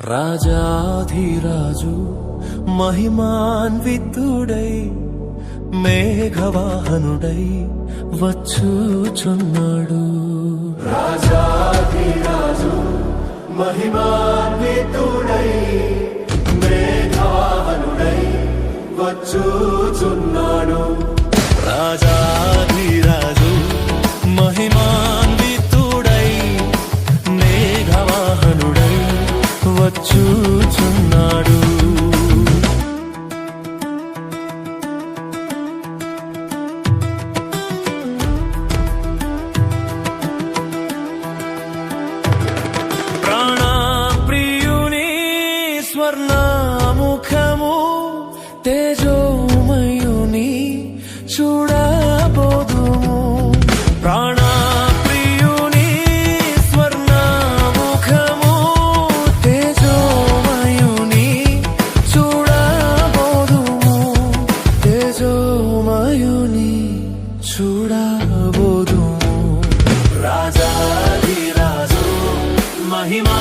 రాజాధిరాజు మహిమాన్వితుడై మేఘవాహనుడై వచ్చుచున్నాడు. రాజాధిరాజు మహిమాన్వితుడై మేఘవాహనుడై వచ్చుచున్నాడు. రాజాధిరాజు మహిమాన్వితుడై మేఘవాహనుడై వచ్చుచున్నాడు. ప్రాణప్రియుని స్వర్ణముఖము తేజోమయుని చూడబోదుము. ప్రాణప్రియుని స్వర్ణముఖము తేజోమయుని చూడబోదుము. తేజోమయుని చూడబోదుము. రాజాధిరాజు మహిమా